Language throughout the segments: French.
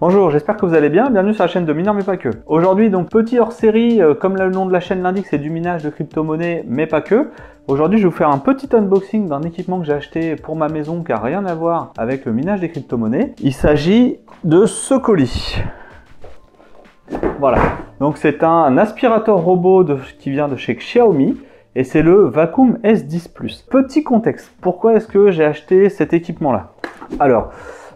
Bonjour, j'espère que vous allez bien, bienvenue sur la chaîne de Mineur mais pas que. Aujourd'hui donc petit hors-série, comme le nom de la chaîne l'indique, c'est du minage de crypto-monnaies mais pas que. Aujourd'hui je vais vous faire un petit unboxing d'un équipement que j'ai acheté pour ma maison qui n'a rien à voir avec le minage des crypto-monnaies. Il s'agit de ce colis. Voilà, donc c'est un aspirateur robot qui vient de chez Xiaomi. Et c'est le Vacuum S10 Plus. Petit contexte, pourquoi est-ce que j'ai acheté cet équipement-là? Alors,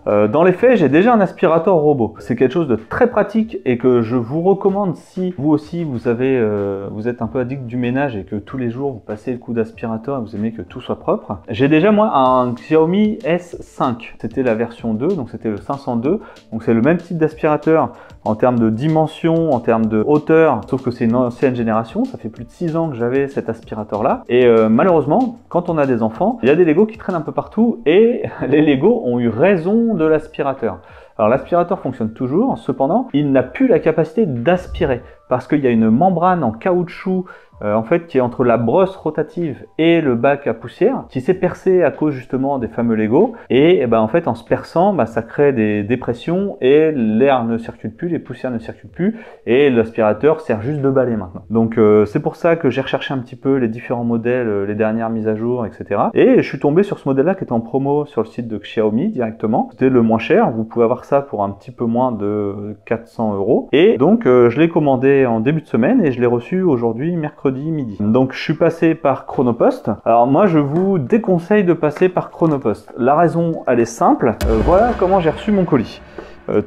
dans les faits, j'ai déjà un aspirateur robot. C'est quelque chose de très pratique et que je vous recommande si vous aussi vous êtes un peu addict du ménage et que tous les jours vous passez le coup d'aspirateur et vous aimez que tout soit propre. J'ai déjà moi un Xiaomi S5. C'était la version 2, donc c'était le 502. Donc c'est le même type d'aspirateur en termes de dimension, en termes de hauteur, sauf que c'est une ancienne génération. Ça fait plus de 6 ans que j'avais cet aspirateur-là. Et malheureusement, quand on a des enfants, il y a des Legos qui traînent un peu partout et les Legos ont eu raison de l'aspirateur. Alors l'aspirateur fonctionne toujours, cependant, il n'a plus la capacité d'aspirer parce qu'il y a une membrane en caoutchouc en fait qui est entre la brosse rotative et le bac à poussière qui s'est percé à cause justement des fameux Legos et en fait en se perçant ça crée des dépressions et l'air ne circule plus, les poussières ne circulent plus et l'aspirateur sert juste de balai maintenant. Donc c'est pour ça que j'ai recherché un petit peu les différents modèles, les dernières mises à jour, etc. Et je suis tombé sur ce modèle là qui est en promo sur le site de Xiaomi directement. C'était le moins cher, vous pouvez avoir ça pour un petit peu moins de 400 €. Et donc je l'ai commandé en début de semaine et je l'ai reçu aujourd'hui mercredi midi. Donc je suis passé par Chronopost. Alors moi je vous déconseille de passer par Chronopost. La raison elle est simple, voilà comment j'ai reçu mon colis.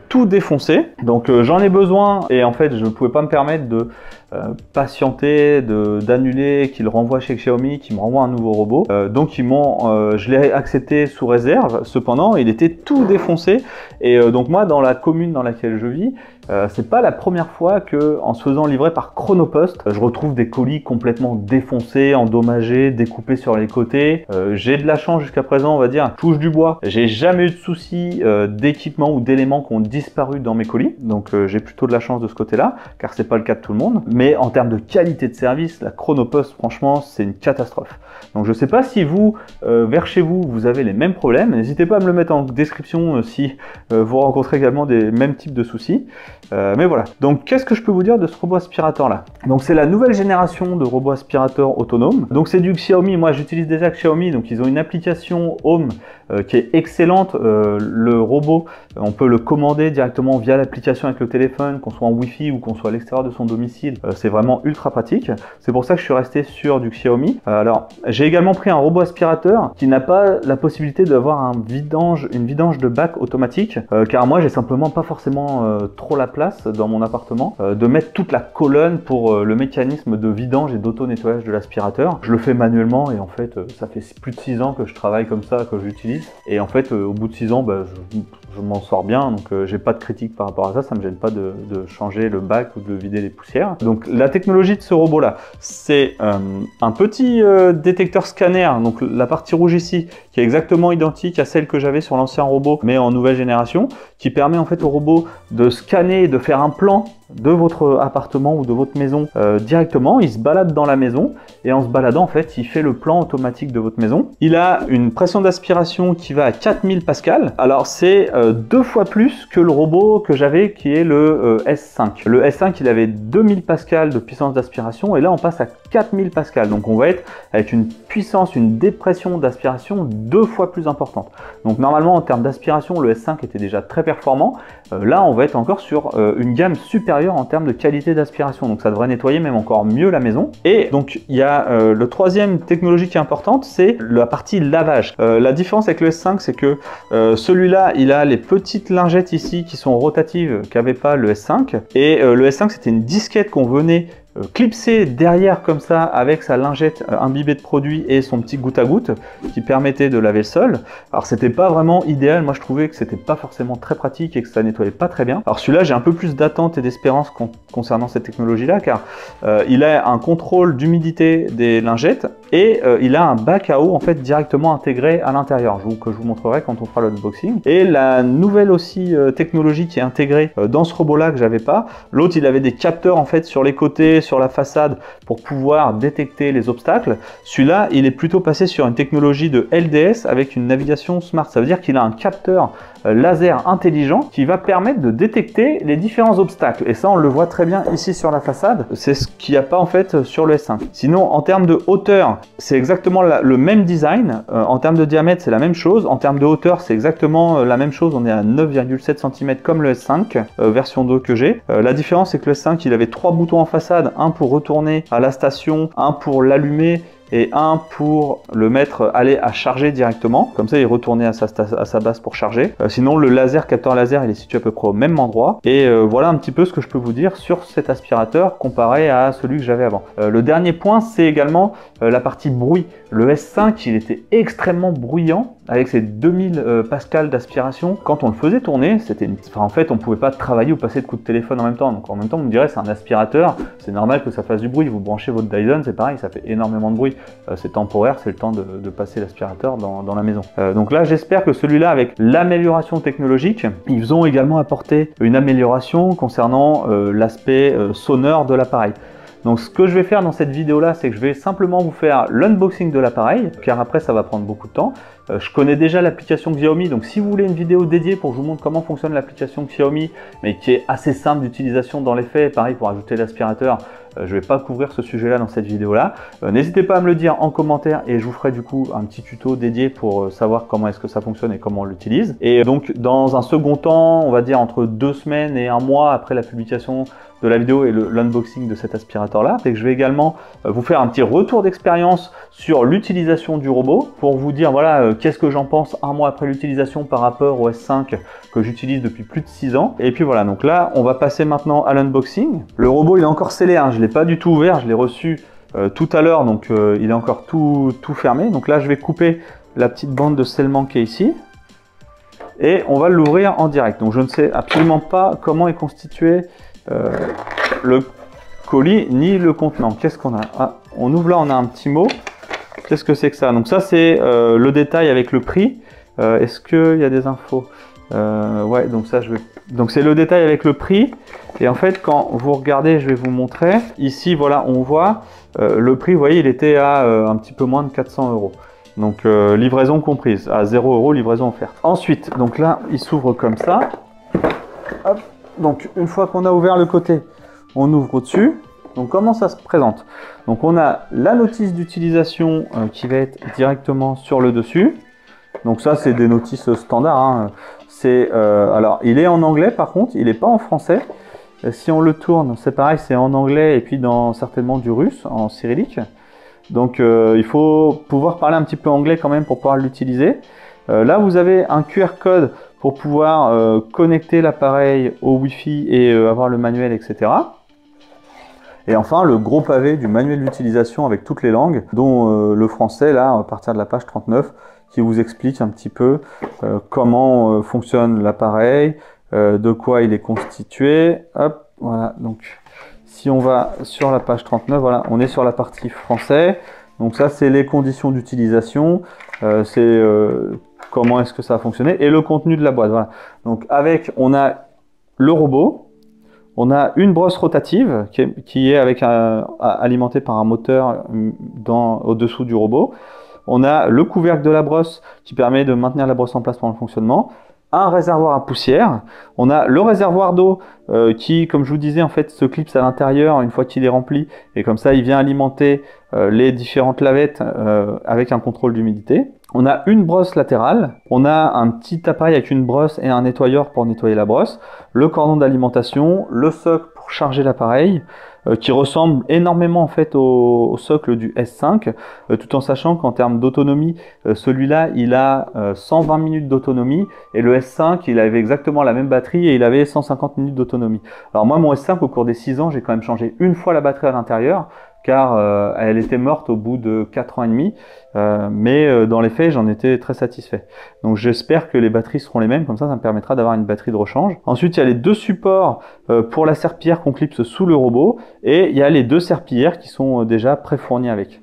Tout défoncé, donc j'en ai besoin et en fait je ne pouvais pas me permettre de patienter, d'annuler, qu'ils renvoient chez Xiaomi, qu'ils me renvoient un nouveau robot. Donc je l'ai accepté sous réserve. Cependant, il était tout défoncé et donc moi, dans la commune dans laquelle je vis, c'est pas la première fois que, en se faisant livrer par Chronopost, je retrouve des colis complètement défoncés, endommagés, découpés sur les côtés. J'ai de la chance jusqu'à présent, on va dire, touche du bois. J'ai jamais eu de soucis d'équipement ou d'éléments qui ont disparu dans mes colis. Donc j'ai plutôt de la chance de ce côté-là, car c'est pas le cas de tout le monde. Mais en termes de qualité de service, la Chronopost, franchement, c'est une catastrophe. Donc je sais pas si vous, vers chez vous, vous avez les mêmes problèmes. N'hésitez pas à me le mettre en description si vous rencontrez également des mêmes types de soucis. Mais voilà. Donc qu'est-ce que je peux vous dire de ce robot aspirateur là? Donc c'est la nouvelle génération de robots aspirateurs autonomes. Donc c'est du Xiaomi. Moi j'utilise déjà Xiaomi. Donc ils ont une application Home qui est excellente. Le robot, on peut le commander directement via l'application avec le téléphone, qu'on soit en Wi-Fi ou qu'on soit à l'extérieur de son domicile. C'est vraiment ultra pratique. C'est pour ça que je suis resté sur du Xiaomi. Alors j'ai également pris un robot aspirateur qui n'a pas la possibilité d'avoir une vidange de bac automatique, car moi j'ai simplement pas forcément trop la place dans mon appartement de mettre toute la colonne pour le mécanisme de vidange et d'auto-nettoyage de l'aspirateur. Je le fais manuellement et en fait ça fait plus de 6 ans que je travaille comme ça, que j'utilise. Et en fait au bout de 6 ans je m'en sors bien, donc j'ai pas de critique par rapport à ça, ça me gêne pas de changer le bac ou de vider les poussières. Donc la technologie de ce robot là, c'est un petit détecteur scanner, donc la partie rouge ici, qui est exactement identique à celle que j'avais sur l'ancien robot, mais en nouvelle génération, qui permet en fait au robot de scanner, de faire un plan de votre appartement ou de votre maison directement. Il se balade dans la maison et en se baladant en fait il fait le plan automatique de votre maison. Il a une pression d'aspiration qui va à 4000 pascal. Alors c'est 2 fois plus que le robot que j'avais qui est le S5. Le S5 il avait 2000 pascal de puissance d'aspiration et là on passe à 4000 pascal. Donc on va être avec une puissance, une dépression d'aspiration 2 fois plus importante. Donc normalement en termes d'aspiration le S5 était déjà très performant. Là on va être encore sur une gamme supérieure en termes de qualité d'aspiration, donc ça devrait nettoyer même encore mieux la maison. Et donc il y a le troisième technologie qui est importante, c'est la partie lavage. La différence avec le S5 c'est que celui-là il a les petites lingettes ici qui sont rotatives qu'avait pas le S5 et le S5 c'était une disquette qu'on venait clipser derrière comme ça avec sa lingette imbibée de produit et son petit goutte à goutte qui permettait de laver le sol. Alors c'était pas vraiment idéal, moi je trouvais que c'était pas forcément très pratique et que ça nettoyait pas très bien. Alors celui-là j'ai un peu plus d'attente et d'espérance concernant cette technologie là, car il a un contrôle d'humidité des lingettes et il a un bac à eau en fait directement intégré à l'intérieur, que je vous montrerai quand on fera l'unboxing. Et la nouvelle aussi technologie qui est intégrée dans ce robot là que j'avais pas, l'autre il avait des capteurs en fait sur les côtés, sur la façade pour pouvoir détecter les obstacles. Celui-là, il est plutôt passé sur une technologie de LDS avec une navigation smart. Ça veut dire qu'il a un capteur laser intelligent qui va permettre de détecter les différents obstacles. Et ça, on le voit très bien ici sur la façade. C'est ce qu'il n'y a pas en fait sur le S5. Sinon, en termes de hauteur, c'est exactement le même design. En termes de diamètre, c'est la même chose. En termes de hauteur, c'est exactement la même chose. On est à 9,7 cm comme le S5, version 2 que j'ai. La différence, c'est que le S5, il avait 3 boutons en façade. Un pour retourner à la station, un pour l'allumer, et un pour le mettre aller à charger directement, comme ça il retournait à sa base pour charger. Sinon le capteur laser, il est situé à peu près au même endroit. Et voilà un petit peu ce que je peux vous dire sur cet aspirateur comparé à celui que j'avais avant. Le dernier point, c'est également la partie bruit. Le S5, il était extrêmement bruyant avec ses 2000 pascal d'aspiration. Quand on le faisait tourner, en fait on pouvait pas travailler ou passer de coups de téléphone en même temps. Donc en même temps, on me dirait c'est un aspirateur, c'est normal que ça fasse du bruit. Vous branchez votre Dyson, c'est pareil, ça fait énormément de bruit. C'est temporaire, c'est le temps de passer l'aspirateur dans la maison. Donc là, j'espère que celui-là, avec l'amélioration technologique, ils ont également apporté une amélioration concernant l'aspect sonore de l'appareil. Donc ce que je vais faire dans cette vidéo là, c'est que je vais simplement vous faire l'unboxing de l'appareil, car après ça va prendre beaucoup de temps. Je connais déjà l'application Xiaomi, donc si vous voulez une vidéo dédiée pour que je vous montre comment fonctionne l'application Xiaomi, mais qui est assez simple d'utilisation dans les faits, pareil pour ajouter l'aspirateur, je ne vais pas couvrir ce sujet là dans cette vidéo là. N'hésitez pas à me le dire en commentaire et je vous ferai du coup un petit tuto dédié pour savoir comment est-ce que ça fonctionne et comment on l'utilise. Et donc dans un second temps, on va dire entre 2 semaines et 1 mois après la publication de la vidéo et l'unboxing de cet aspirateur là, c'est que je vais également vous faire un petit retour d'expérience sur l'utilisation du robot pour vous dire voilà qu'est-ce que j'en pense 1 mois après l'utilisation par rapport au S5 que j'utilise depuis plus de 6 ans. Et puis voilà, donc là on va passer maintenant à l'unboxing. Le robot il est encore scellé, hein, je ne l'ai pas du tout ouvert, je l'ai reçu tout à l'heure, donc il est encore tout fermé. Donc là je vais couper la petite bande de scellement qui est ici et on va l'ouvrir en direct. Donc je ne sais absolument pas comment est constitué le colis ni le contenant. Qu'est-ce qu'on a? Ah, on ouvre là, on a un petit mot. Qu'est-ce que c'est que ça? Donc ça c'est le détail avec le prix. Est-ce qu'il y a des infos? Ouais, donc ça je vais. Donc c'est le détail avec le prix. Et en fait quand vous regardez, je vais vous montrer. Ici voilà, on voit le prix. Vous voyez, il était à un petit peu moins de 400 €. Donc livraison comprise, à 0 €, livraison offerte. Ensuite, donc là il s'ouvre comme ça. Hop. Donc une fois qu'on a ouvert le côté, on ouvre au-dessus. Donc comment ça se présente? Donc on a la notice d'utilisation qui va être directement sur le dessus. Donc ça c'est des notices standards, hein. Alors il est en anglais par contre, il n'est pas en français. Si on le tourne, c'est pareil, c'est en anglais et puis dans certainement du russe en cyrillique. Donc il faut pouvoir parler un petit peu anglais quand même pour pouvoir l'utiliser. Là vous avez un QR code pour pouvoir connecter l'appareil au Wi-Fi et avoir le manuel, etc. Et enfin, le gros pavé du manuel d'utilisation avec toutes les langues, dont le français, là, à partir de la page 39, qui vous explique un petit peu comment fonctionne l'appareil, de quoi il est constitué. Hop, voilà. Donc, si on va sur la page 39, voilà, on est sur la partie français. Donc ça, c'est les conditions d'utilisation. C'est comment est-ce que ça a fonctionné et le contenu de la boîte. Voilà. Donc avec, on a le robot, on a une brosse rotative qui est alimentée par un moteur au-dessous du robot. On a le couvercle de la brosse qui permet de maintenir la brosse en place pendant le fonctionnement. Un réservoir à poussière. On a le réservoir d'eau qui, comme je vous disais, en fait, se clipse à l'intérieur une fois qu'il est rempli. Et comme ça, il vient alimenter les différentes lavettes avec un contrôle d'humidité. On a une brosse latérale. On a un petit appareil avec une brosse et un nettoyeur pour nettoyer la brosse. Le cordon d'alimentation. Le socle pour charger l'appareil. Qui ressemble énormément en fait au socle du S5, tout en sachant qu'en termes d'autonomie, celui-là il a 120 minutes d'autonomie et le S5 il avait exactement la même batterie et il avait 150 minutes d'autonomie. Alors moi mon S5 au cours des 6 ans j'ai quand même changé une fois la batterie à l'intérieur car elle était morte au bout de 4 ans et demi, mais dans les faits j'en étais très satisfait. Donc j'espère que les batteries seront les mêmes, comme ça me permettra d'avoir une batterie de rechange. Ensuite il y a les deux supports pour la serpillière qu'on clipse sous le robot et il y a les deux serpillières qui sont déjà préfournies avec.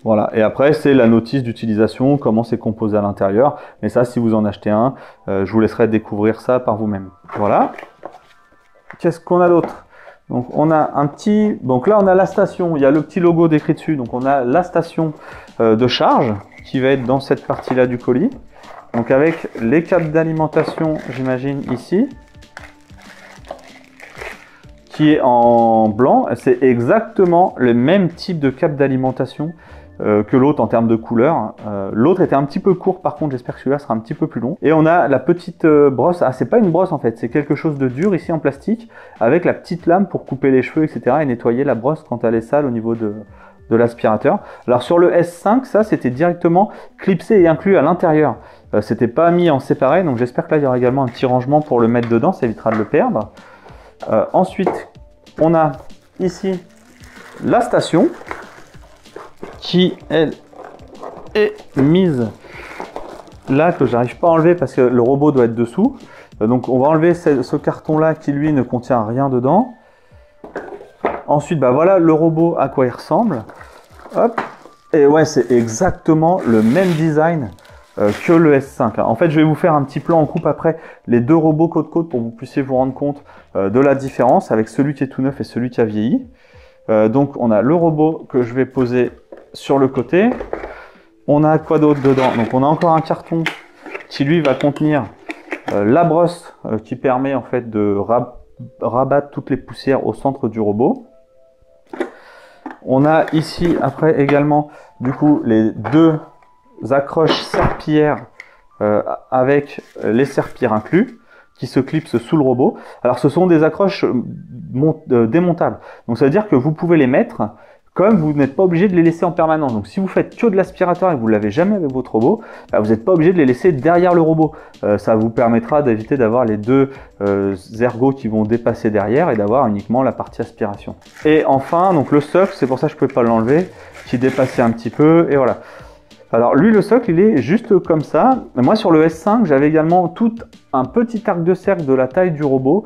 Voilà, et après c'est la notice d'utilisation, comment c'est composé à l'intérieur, mais ça si vous en achetez un, je vous laisserai découvrir ça par vous-même. Voilà. Qu'est-ce qu'on a d'autre? Donc on a un petit, donc là on a la station, il y a le petit logo décrit dessus, donc on a la station de charge qui va être dans cette partie-là du colis. Donc avec les câbles d'alimentation, j'imagine ici, qui est en blanc, c'est exactement le même type de câble d'alimentation que l'autre en termes de couleur. L'autre était un petit peu court, par contre j'espère que celui-là sera un petit peu plus long. Et on a la petite brosse, ah c'est pas une brosse en fait, c'est quelque chose de dur ici en plastique, avec la petite lame pour couper les cheveux, etc. et nettoyer la brosse quand elle est sale au niveau de l'aspirateur. Alors sur le S5, ça c'était directement clipsé et inclus à l'intérieur. C'était pas mis en séparé, donc j'espère que là il y aura également un petit rangement pour le mettre dedans, ça évitera de le perdre. Ensuite, on a ici la station qui, elle, est mise là, que j'arrive pas à enlever parce que le robot doit être dessous. Donc on va enlever ce carton-là qui, lui, ne contient rien dedans. Ensuite, bah voilà le robot à quoi il ressemble. Hop. Et ouais, c'est exactement le même design que le S5. En fait, je vais vous faire un petit plan en coupe après les deux robots côte-côte pour que vous puissiez vous rendre compte de la différence avec celui qui est tout neuf et celui qui a vieilli. Donc, on a le robot que je vais poser sur le côté. On a quoi d'autre dedans? Donc, on a encore un carton qui, lui, va contenir la brosse qui permet en fait de rabattre toutes les poussières au centre du robot. On a ici après également du coup les deux accroches serpillères avec les serpillères inclus qui se clipsent sous le robot. Alors ce sont des accroches démontables, donc ça veut dire que vous pouvez les mettre comme vous n'êtes pas obligé de les laisser en permanence. Donc si vous faites que de l'aspirateur et que vous ne l'avez jamais avec votre robot, bah, vous n'êtes pas obligé de les laisser derrière le robot. Ça vous permettra d'éviter d'avoir les deux ergots qui vont dépasser derrière et d'avoir uniquement la partie aspiration. Et enfin, donc le socle, c'est pour ça que je ne pouvais pas l'enlever, qui dépassait un petit peu, et voilà. Alors lui, le socle, il est juste comme ça. Moi, sur le S5, j'avais également tout un petit arc de cercle de la taille du robot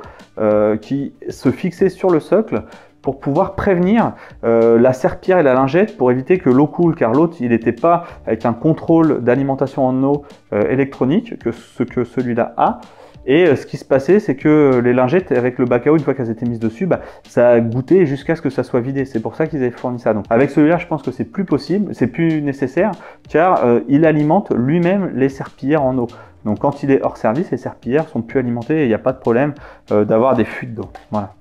qui se fixait sur le socle pour pouvoir prévenir la serpillière et la lingette pour éviter que l'eau coule, car l'autre, il n'était pas avec un contrôle d'alimentation en eau électronique que ce que celui-là a. Et ce qui se passait, c'est que les lingettes, avec le bac à eau, une fois qu'elles étaient mises dessus, bah, ça a goûté jusqu'à ce que ça soit vidé. C'est pour ça qu'ils avaient fourni ça. Donc, avec celui-là, je pense que c'est plus possible, c'est plus nécessaire, car il alimente lui-même les serpillières en eau. Donc, quand il est hors service, les serpillières sont plus alimentées et il n'y a pas de problème d'avoir des fuites d'eau. Voilà.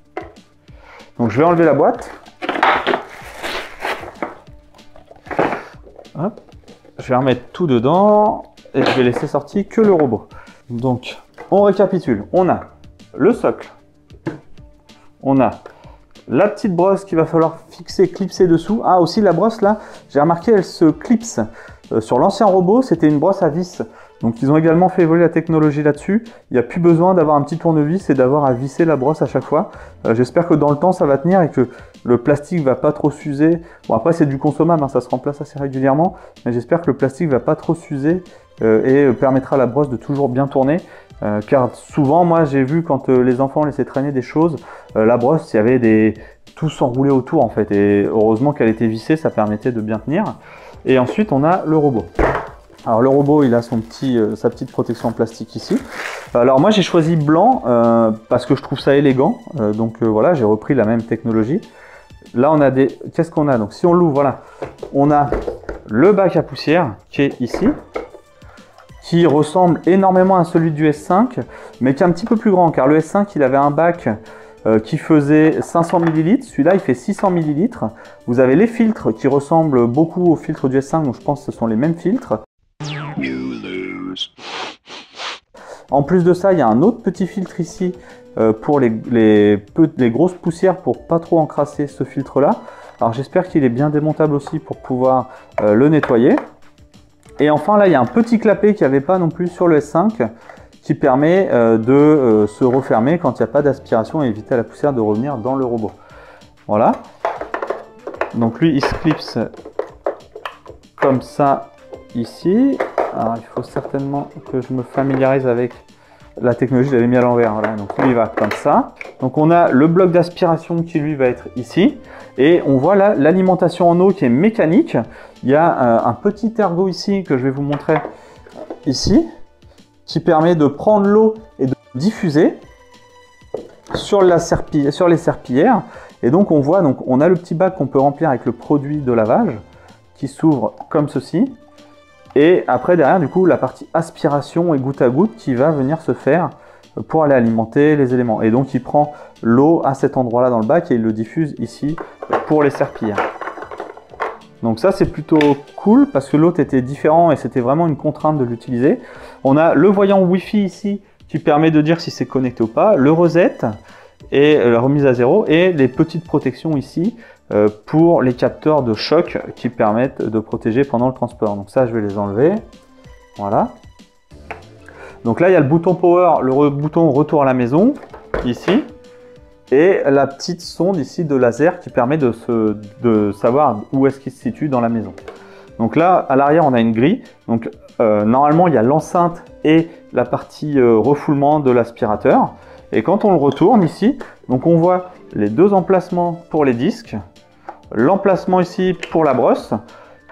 Donc, je vais enlever la boîte. Hop. Je vais remettre tout dedans et je vais laisser sortir que le robot. Donc, on récapitule. On a le socle. On a la petite brosse qu'il va falloir fixer, clipser dessous. Ah, aussi la brosse là, j'ai remarqué, elle se clipse. Sur l'ancien robot, c'était une brosse à vis. Donc, ils ont également fait évoluer la technologie là-dessus. Il n'y a plus besoin d'avoir un petit tournevis et d'avoir à visser la brosse à chaque fois. J'espère que dans le temps, ça va tenir et que le plastique ne va pas trop s'user. Bon, après, c'est du consommable, hein, ça se remplace assez régulièrement. Mais j'espère que le plastique ne va pas trop s'user et permettra à la brosse de toujours bien tourner. Car souvent, moi, j'ai vu quand les enfants laissaient traîner des choses, la brosse, il y avait tout s'enroulait autour en fait. Et heureusement qu'elle était vissée, ça permettait de bien tenir. Et ensuite, on a le robot. Alors le robot, il a sa petite protection en plastique ici. Alors moi j'ai choisi blanc parce que je trouve ça élégant. Donc voilà, j'ai repris la même technologie. Là on a qu'est-ce qu'on a? Donc si on l'ouvre, voilà, on a le bac à poussière qui est ici, qui ressemble énormément à celui du S5, mais qui est un petit peu plus grand, car le S5 il avait un bac qui faisait 500 ml, celui-là il fait 600 ml. Vous avez les filtres qui ressemblent beaucoup aux filtres du S5, donc je pense que ce sont les mêmes filtres. En plus de ça, il y a un autre petit filtre ici pour les grosses poussières pour pas trop encrasser ce filtre là. Alors j'espère qu'il est bien démontable aussi pour pouvoir le nettoyer. Et enfin là, il y a un petit clapet qu'il n'y avait pas non plus sur le S5 qui permet de se refermer quand il n'y a pas d'aspiration et éviter à la poussière de revenir dans le robot. Voilà. Donc lui, il se clipse comme ça ici. Alors il faut certainement que je me familiarise avec la technologie, je l'avais mis à l'envers. Voilà. Donc lui il va comme ça. Donc on a le bloc d'aspiration qui lui va être ici. Et on voit là l'alimentation en eau qui est mécanique. Il y a un petit ergot ici que je vais vous montrer ici, qui permet de prendre l'eau et de diffuser. sur les serpillières. Et donc on voit, on a le petit bac qu'on peut remplir avec le produit de lavage qui s'ouvre comme ceci. Et après derrière du coup la partie aspiration et goutte à goutte qui va venir se faire pour aller alimenter les éléments. Et donc il prend l'eau à cet endroit là dans le bac et il le diffuse ici pour les serpillères. Donc ça c'est plutôt cool parce que l'autre était différent et c'était vraiment une contrainte de l'utiliser. On a le voyant Wi-Fi ici qui permet de dire si c'est connecté ou pas, le reset et la remise à zéro et les petites protections ici pour les capteurs de choc qui permettent de protéger pendant le transport. Donc ça je vais les enlever, voilà. Donc là il y a le bouton power, le bouton retour à la maison ici et la petite sonde ici de laser qui permet de savoir où est-ce qu'il se situe dans la maison. Donc là à l'arrière on a une grille, donc normalement il y a l'enceinte et la partie refoulement de l'aspirateur. Et quand on le retourne ici, donc on voit les deux emplacements pour les disques, l'emplacement ici pour la brosse,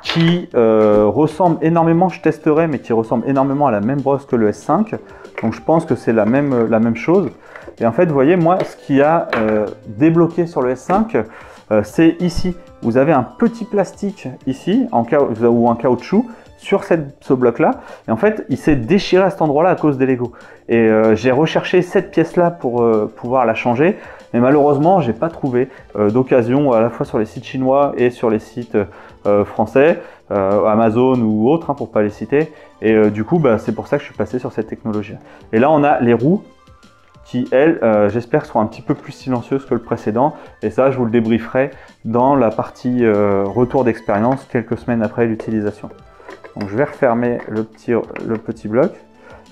qui ressemble énormément, je testerai, mais qui ressemble énormément à la même brosse que le S5. Donc je pense que c'est la même chose. Et en fait, vous voyez, moi, ce qui a débloqué sur le S5, c'est ici. Vous avez un petit plastique ici, ou en caoutchouc, sur ce bloc-là. Et en fait, il s'est déchiré à cet endroit-là à cause des Lego. Et j'ai recherché cette pièce-là pour pouvoir la changer. Mais malheureusement, j'ai pas trouvé d'occasion à la fois sur les sites chinois et sur les sites français, Amazon ou autres, hein, pour pas les citer. Et du coup, c'est pour ça que je suis passé sur cette technologie. Et là, on a les roues qui, elles, j'espère, seront un petit peu plus silencieuses que le précédent. Et ça, je vous le débrieferai dans la partie retour d'expérience quelques semaines après l'utilisation. Donc je vais refermer le petit bloc.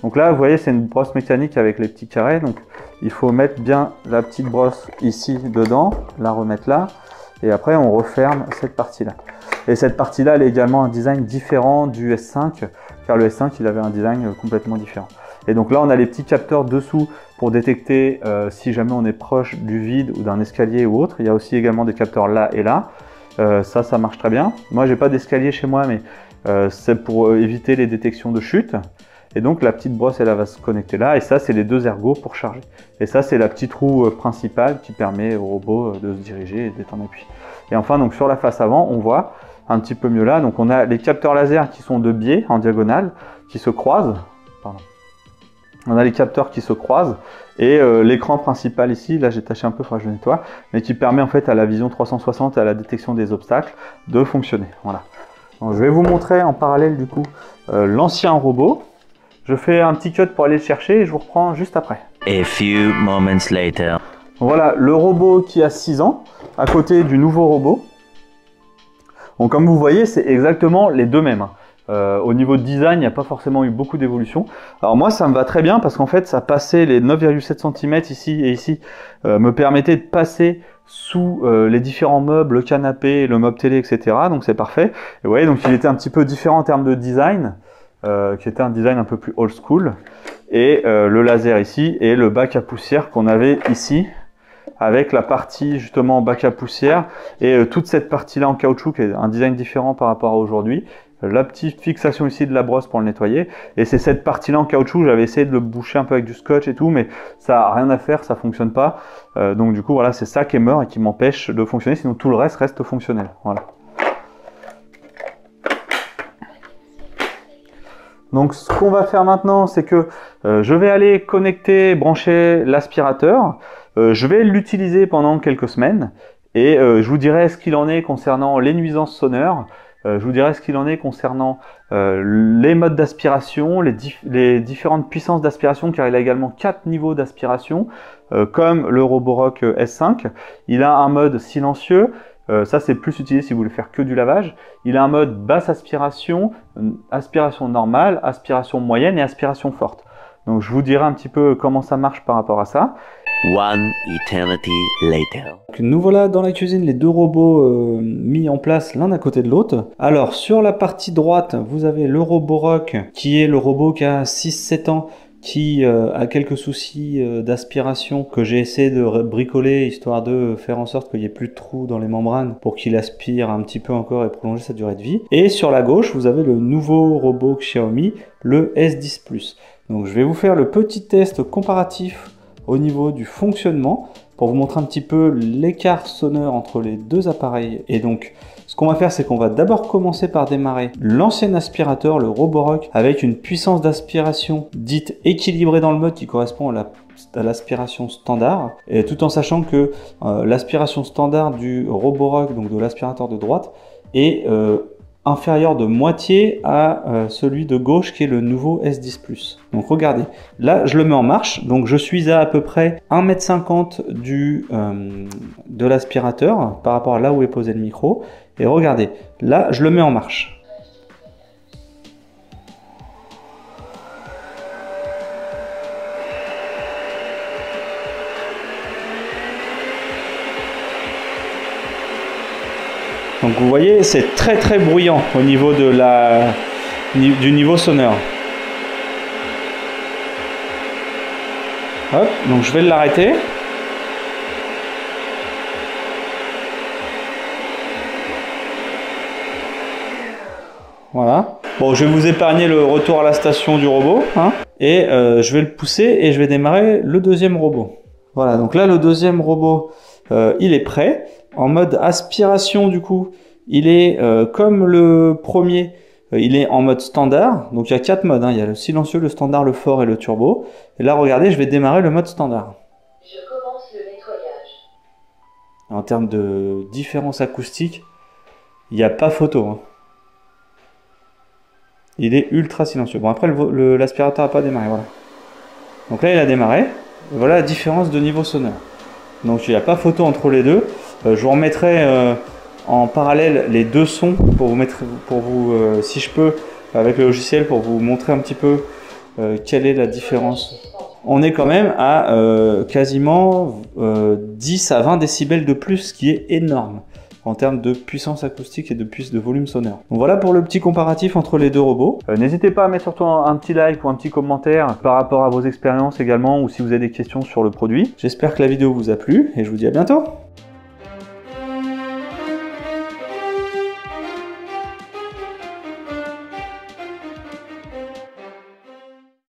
Donc là, vous voyez, c'est une brosse mécanique avec les petits carrés. Donc il faut mettre bien la petite brosse ici dedans, la remettre là. Et après, on referme cette partie-là. Et cette partie-là, elle a également un design différent du S5, car le S5, il avait un design complètement différent. Et donc là, on a les petits capteurs dessous pour détecter si jamais on est proche du vide ou d'un escalier ou autre. Il y a aussi également des capteurs là et là. Ça marche très bien. Moi, j'ai pas d'escalier chez moi, mais c'est pour éviter les détections de chute. Et donc la petite brosse, elle va se connecter là. Et ça, c'est les deux ergots pour charger. Et ça, c'est la petite roue principale qui permet au robot de se diriger et d'être en appui. Et enfin, donc sur la face avant, on voit un petit peu mieux là. Donc on a les capteurs laser qui sont de biais en diagonale, qui se croisent. Pardon. On a les capteurs qui se croisent et l'écran principal ici, là j'ai taché un peu, il faudra que je le nettoie, mais qui permet en fait à la vision 360 et à la détection des obstacles de fonctionner. Voilà. Donc, je vais vous montrer en parallèle du coup l'ancien robot. Je fais un petit cut pour aller le chercher et je vous reprends juste après. A few moments later. Voilà le robot qui a 6 ans à côté du nouveau robot. Donc comme vous voyez, c'est exactement les deux mêmes. Au niveau de design, il n'y a pas forcément eu beaucoup d'évolution. Alors moi, ça me va très bien parce qu'en fait, ça passait les 9,7 cm ici et ici, me permettait de passer sous les différents meubles, le canapé, le meuble télé, etc. Donc c'est parfait. Et vous voyez, donc il était un petit peu différent en termes de design, qui était un design un peu plus old school. Et le laser ici et le bac à poussière qu'on avait ici, avec la partie justement bac à poussière et toute cette partie là en caoutchouc qui est un design différent par rapport à aujourd'hui. La petite fixation ici de la brosse pour le nettoyer, et c'est cette partie là en caoutchouc, j'avais essayé de le boucher un peu avec du scotch et tout, mais ça n'a rien à faire, ça fonctionne pas. Donc du coup voilà, c'est ça qui est mort et qui m'empêche de fonctionner, sinon tout le reste reste fonctionnel. Voilà. Donc ce qu'on va faire maintenant, c'est que je vais aller connecter, brancher l'aspirateur. Je vais l'utiliser pendant quelques semaines et je vous dirai ce qu'il en est concernant les nuisances sonores. Je vous dirai ce qu'il en est concernant les modes d'aspiration, les différentes puissances d'aspiration, car il a également 4 niveaux d'aspiration, comme le Roborock S5. Il a un mode silencieux, ça c'est plus utilisé si vous voulez faire que du lavage. Il a un mode basse aspiration, aspiration normale, aspiration moyenne et aspiration forte. Donc je vous dirai un petit peu comment ça marche par rapport à ça. One eternity later. Donc, nous voilà dans la cuisine, les deux robots mis en place l'un à côté de l'autre. Alors sur la partie droite, vous avez le Roborock qui est le robot qui a 6-7 ans, qui a quelques soucis d'aspiration que j'ai essayé de bricoler histoire de faire en sorte qu'il n'y ait plus de trous dans les membranes pour qu'il aspire un petit peu encore et prolonger sa durée de vie. Et sur la gauche, vous avez le nouveau robot Xiaomi, le S10 Plus. Donc je vais vous faire le petit test comparatif au niveau du fonctionnement pour vous montrer un petit peu l'écart sonore entre les deux appareils. Et donc, ce qu'on va faire, c'est qu'on va d'abord commencer par démarrer l'ancien aspirateur, le Roborock, avec une puissance d'aspiration dite équilibrée dans le mode qui correspond à l'aspiration standard, et tout en sachant que l'aspiration standard du Roborock, donc de l'aspirateur de droite, est inférieur de moitié à celui de gauche qui est le nouveau S10+. Donc regardez, là je le mets en marche, donc je suis à peu près 1,50 m de l'aspirateur par rapport à là où est posé le micro, et regardez, là je le mets en marche. Donc vous voyez, c'est très bruyant au niveau de du niveau sonore. Hop, donc je vais l'arrêter. Voilà. Bon, je vais vous épargner le retour à la station du robot, hein, et je vais le pousser et je vais démarrer le deuxième robot. Voilà, donc là le deuxième robot, il est prêt. En mode aspiration, du coup, il est comme le premier, il est en mode standard. Donc il y a 4 modes, hein. Il y a le silencieux, le standard, le fort et le turbo. Et là, regardez, je vais démarrer le mode standard. Je commence le nettoyage. En termes de différence acoustique, il n'y a pas photo, hein. Il est ultra silencieux. Bon, après, l'aspirateur n'a pas démarré, voilà. Donc là, il a démarré. Et voilà la différence de niveau sonore. Donc il n'y a pas photo entre les deux. Je vous remettrai en parallèle les deux sons pour vous, si je peux, avec le logiciel, pour vous montrer un petit peu quelle est la différence. On est quand même à quasiment 10 à 20 décibels de plus, ce qui est énorme en termes de puissance acoustique et de volume sonore. Donc voilà pour le petit comparatif entre les deux robots. N'hésitez pas à mettre surtout un petit like ou un petit commentaire par rapport à vos expériences également, ou si vous avez des questions sur le produit. J'espère que la vidéo vous a plu et je vous dis à bientôt.